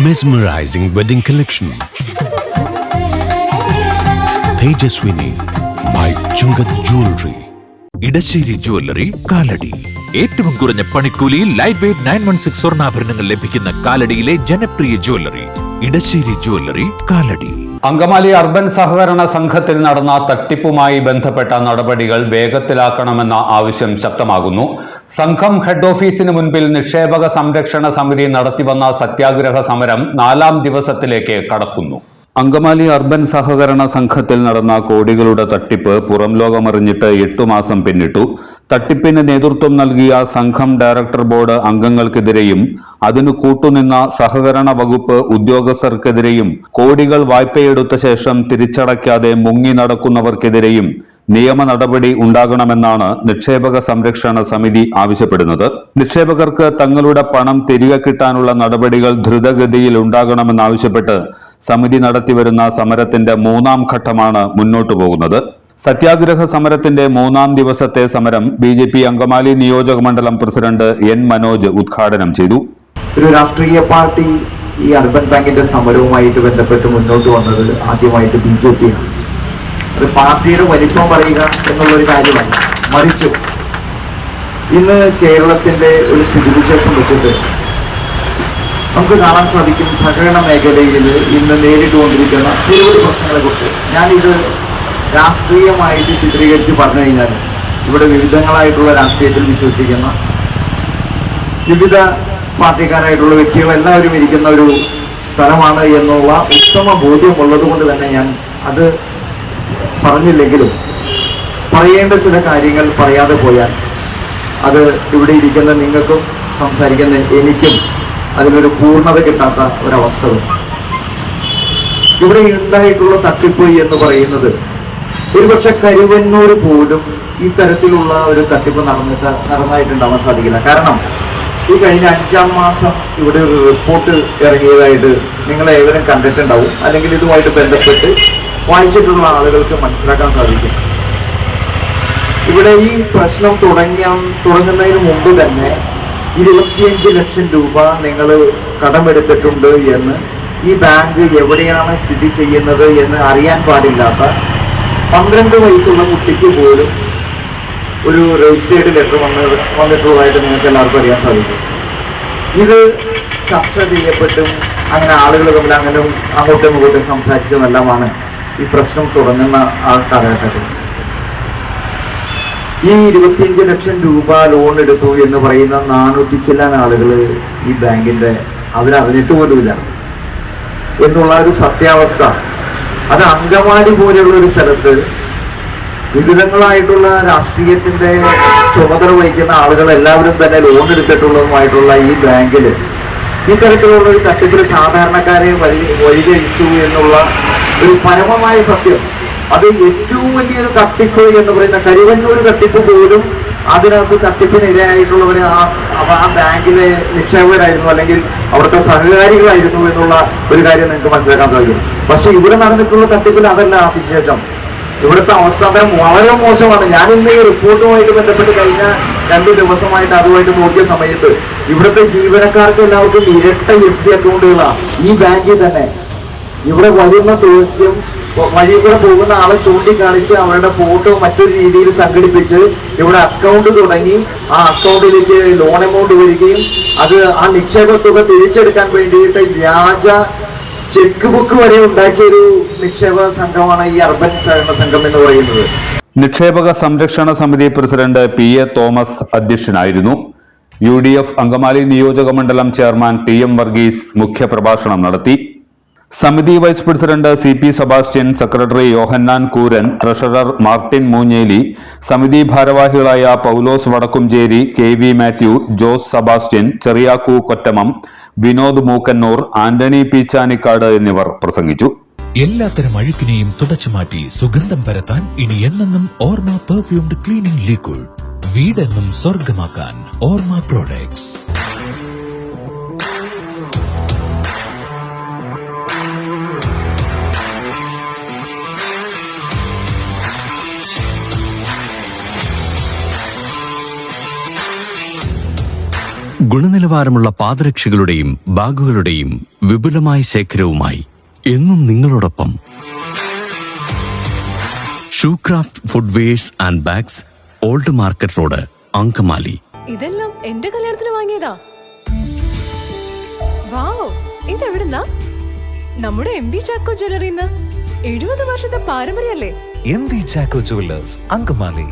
Mesmerizing wedding collection. Tejaswini by Chungat Jewelry. Edasseri jewellery Kalady. ഏറ്റവും കുറഞ്ഞ പണിക്കൂലിയിൽ ലൈറ്റ് വെയ്റ്റ് 916 സ്വർണ്ണാഭരണങ്ങൾ ലഭിക്കുന്ന കാലടിയിലെ ജനപ്രിയ jewellery Edasseri jewellery Kalady. Angamaly urban സഹകരണ സംഘത്തിൽ നടന്ന തട്ടിപ്പുമായി ബന്ധപ്പെട്ട നടപടികൾ വേഗത്തിലാക്കണമെന്ന ആവശ്യം ശക്തമാകുന്നു. സംഘം ഹെഡ് ഓഫീസിന് മുൻപിൽ നിക്ഷേപക സംരക്ഷണ സമിതി നടത്തിവന്ന സത്യാഗ്രഹ സമരം 4ാം ദിവസത്തിലേക്ക് കടക്കുന്നു. അങ്കമാലി അർബൻ സഹകരണ സംഘത്തിൽ നടന്ന കോടികളുടെ തട്ടിപ്പ് പുറം ലോകമറിഞ്ഞിട്ട് 8 മാസം പിന്നിട്ടു. തട്ടിപ്പിന് നേതൃത്വം നൽകിയ സംഘം ഡയറക്ടർ ബോർഡ് അംഗങ്ങൾക്കെതിരെയും അതിനു കൂട്ടുനിന്ന സഹകരണ വകുപ്പ് ഉദ്യോഗസ്ഥർക്കെതിരെയും കോടികൾ വായ്പയെടുത്ത ശേഷം തിരിച്ചടയ്ക്കാതെ മുങ്ങി നടക്കുന്നവർക്കെതിരെയും നിയമ നടപടി ഉണ്ടാകണമെന്നാണ് നിക്ഷേപക സംരക്ഷണ സമിതി ആവശ്യപ്പെടുന്നത്. നിക്ഷേപകർക്ക് തങ്ങളുടെ പണം തിരികെ കിട്ടാനുള്ള നടപടികൾ ദ്രുതഗതിയിൽ ഉണ്ടാകണമെന്നാവശ്യപ്പെട്ട് സമിതി നടത്തിവരുന്ന സമരത്തിന്റെ 3ാം ഘട്ടമാണ് മുന്നോട്ടു പോകുന്നത്. സത്യാഗ്രഹ സമരത്തിന്റെ 3ാം ദിവസത്തെ സമരം BJP അങ്കമാലി നിയോജക മണ്ഡലം പ്രസിഡന്റ് N. മനോജ് ഉദ്ഘാടനം ചെയ്തു. ഒരു രാഷ്ട്രീയ പാർട്ടി ഈ അർബൻ ബാങ്കിന്റെ സമരവുമായിട്ട് ബന്ധപ്പെട്ട് മുന്നോട്ട് വന്നത് ആദ്യമായിട്ട് BJP ആണ്. അത് പാർട്ടിയുടെ വലിപ്പം പറയുക എന്നുള്ളൊരു കാര്യമല്ല, മറിച്ചു ഇന്ന് കേരളത്തിന്റെ ഒരു സ്ഥിതിവിശേഷം വെച്ചിട്ട് നമുക്ക് കാണാൻ സാധിക്കും. സഹകരണ മേഖലയിൽ ഇന്ന് നേരിട്ടുകൊണ്ടിരിക്കുന്ന നിരവധി പ്രശ്നങ്ങളെ കുറിച്ച് ഞാനിത് രാഷ്ട്രീയമായിട്ട് ചിത്രീകരിച്ച് പറഞ്ഞു കഴിഞ്ഞാൽ ഇവിടെ വിവിധങ്ങളായിട്ടുള്ള രാഷ്ട്രീയത്തിൽ വിശ്വസിക്കുന്ന വിവിധ പാർട്ടിക്കാരായിട്ടുള്ള വ്യക്തികൾ എല്ലാവരും ഇരിക്കുന്ന ഒരു സ്ഥലമാണ് എന്നുള്ള ഉത്തമ ബോധ്യമുള്ളത് കൊണ്ട് തന്നെ ഞാൻ അത് പറഞ്ഞില്ലെങ്കിലും പറയേണ്ട ചില കാര്യങ്ങൾ പറയാതെ പോയാൽ അത് ഇവിടെ ഇരിക്കുന്ന നിങ്ങൾക്കും സംസാരിക്കുന്ന എനിക്കും അതിനൊരു പൂർണ്ണത കിട്ടാത്ത ഒരവസ്ഥ വരും. ഇവിടെ ഉണ്ടായിട്ടുള്ള തട്ടിപ്പ് എന്ന് പറയുന്നത് ഒരുപക്ഷെ കരുവന്നൂർ പോലും ഈ തരത്തിലുള്ള ഒരു തട്ടിപ്പ് നടന്നായിട്ടുണ്ടാവാൻ സാധിക്കില്ല. കാരണം ഈ കഴിഞ്ഞ 5ാം മാസം ഇവിടെ ഒരു റിപ്പോർട്ട് ഇറങ്ങിയതായിട്ട് നിങ്ങൾ ഏവരും കണ്ടിട്ടുണ്ടാവും, അല്ലെങ്കിൽ ഇതുമായിട്ട് ബന്ധപ്പെട്ട് വായിച്ചിട്ടുള്ള ആളുകൾക്ക് മനസ്സിലാക്കാൻ സാധിക്കും. ഇവിടെ ഈ പ്രശ്നം തുടങ്ങുന്നതിന് മുമ്പ് തന്നെ 25 ലക്ഷം രൂപ നിങ്ങൾ കടമെടുത്തിട്ടുണ്ട് എന്ന് ഈ ബാങ്ക് എവിടെയാണ് സ്ഥിതി ചെയ്യുന്നത് എന്ന് അറിയാൻ പാടില്ലാത്ത 12 വയസ്സുള്ള കുട്ടിക്ക് പോലും ഒരു രജിസ്റ്റേർഡ് ലെറ്റർ വന്നിട്ടുള്ളതായിട്ട് നിങ്ങൾക്ക് എല്ലാവർക്കും അറിയാൻ സാധിക്കും. ഇത് ചർച്ച ചെയ്യപ്പെട്ടും അങ്ങനെ ആളുകൾ തമ്മിൽ അങ്ങനെ അങ്ങോട്ടും ഇങ്ങോട്ടും സംസാരിച്ചതെല്ലാമാണ് ഈ പ്രശ്നം തുടങ്ങുന്ന ആ കാലഘട്ടത്തിൽ. ഈ 25 ലക്ഷം രൂപ ലോൺ എടുത്തു എന്ന് പറയുന്ന 400 ചില്ലാൻ ആളുകൾ ഈ ബാങ്കിന്റെ അവരറിഞ്ഞിട്ട് പോലുമില്ല എന്നുള്ള ഒരു സത്യാവസ്ഥ. അത് അങ്കമാലി പോലെയുള്ള ഒരു സ്ഥലത്ത് വിവിധങ്ങളായിട്ടുള്ള രാഷ്ട്രീയത്തിന്റെ ചുമതല വഹിക്കുന്ന ആളുകൾ എല്ലാവരും തന്നെ ലോൺ എടുത്തിട്ടുള്ളതുമായിട്ടുള്ള ഈ ബാങ്കിൽ ഈ തരത്തിലുള്ള ഒരു തട്ടിപ്പിൽ സാധാരണക്കാരെ വഴികരിച്ചു എന്നുള്ള ഒരു പരമമായ സത്യം. അത് ഏറ്റവും വലിയൊരു തട്ടിപ്പ് എന്ന് പറയുന്ന കരുവന്നൂർ തട്ടിപ്പ് പോലും അതിനകത്ത് തട്ടിപ്പിനിരയായിട്ടുള്ളവർ ആ ബാങ്കിലെ നിക്ഷേപകരായിരുന്നു, അല്ലെങ്കിൽ അവിടുത്തെ സഹകാരികളായിരുന്നു എന്നുള്ള ഒരു കാര്യം നിങ്ങൾക്ക് മനസ്സിലാക്കാൻ സാധിക്കും. പക്ഷെ ഇവിടെ നടന്നിട്ടുള്ള തട്ടിപ്പിൽ അതല്ല അതിശേഷം. ഇവിടുത്തെ അവസ്ഥ വളരെ മോശമാണ്. ഞാൻ ഇന്ന് ഈ റിപ്പോർട്ടുമായിട്ട് ബന്ധപ്പെട്ട് കഴിഞ്ഞ 2 ദിവസമായിട്ട് അതുമായിട്ട് നോക്കിയ സമയത്ത് ഇവിടുത്തെ ജീവനക്കാർക്ക് എല്ലാവർക്കും ഇരട്ട SB അക്കൗണ്ടുകളാണ് ഈ ബാങ്കിൽ തന്നെ. ഇവിടെ വരുന്ന ചോദ്യം വഴി കൂടെ പോകുന്ന ആളെ ചൂണ്ടിക്കാണിച്ച് അവരുടെ ഫോട്ടോ മറ്റൊരു രീതിയിൽ സംഘടിപ്പിച്ച് ഇവിടെ അക്കൗണ്ട് തുടങ്ങി ആ അക്കൗണ്ടിലേക്ക് ലോൺ എമൗണ്ട് വരികയും അത് ആ നിക്ഷേപ തുക തിരിച്ചെടുക്കാൻ വേണ്ടിയിട്ട് വ്യാജ ചെക്ക് ബുക്ക് വരെ ഉണ്ടാക്കിയൊരു നിക്ഷേപ സംഘമാണ് ഈ അർബൻ സഹകരണ സംഘം എന്ന് പറയുന്നത്. നിക്ഷേപക സംരക്ഷണ സമിതി പ്രസിഡന്റ് PA തോമസ് അധ്യക്ഷനായിരുന്നു. UDF അങ്കമാലി നിയോജക മണ്ഡലം ചെയർമാൻ TM വർഗീസ് മുഖ്യപ്രഭാഷണം നടത്തി. സമിതി vice president CP Sebastian, secretary Yohannan Kooran, treasurer Martin Moonjeli, സമിതി ഭാരവാഹികളായ Paulose Vadakkumchery, KV Mathew, Jose Sebastian, Cheriyakku Kottamam, Vinod Mookkannoor, Antony Peechanikkad എന്നിവർ പ്രസംഗിച്ചു. എല്ലാത്തരം അഴുക്കിനെയും തുടച്ചുമാറ്റി സുഗന്ധം പരത്താൻ ഇനി എന്നെന്നും ഓർമ്മ പെർഫ്യൂംഡ് ക്ലീനിംഗ് ലിക്വിഡ്. വീടെന്നും സ്വർഗമാക്കാൻ ഓർമ്മ പ്രോഡക്ട്സ്. ഗുണനിലവാരമുള്ള പാദരക്ഷകളുടെയും ബാഗുകളുടെയും വിപുലമായ ശേഖരവുമായി എന്നും നിങ്ങളോടൊപ്പം Shoecraft footwears and bags, old market road, Angamaly. ഇതെല്ലാം എന്റെ കല്യാണത്തിന് വാങ്ങിയതാ. വാവ്, ഇതെവിടുന്നാ? നമ്മുടെ MV ചാക്കോ ജ്വല്ലറിന്ന്. 70 വർഷത്തെ പാരമ്പര്യല്ലേ? MV Chacko jewellers, Angamaly.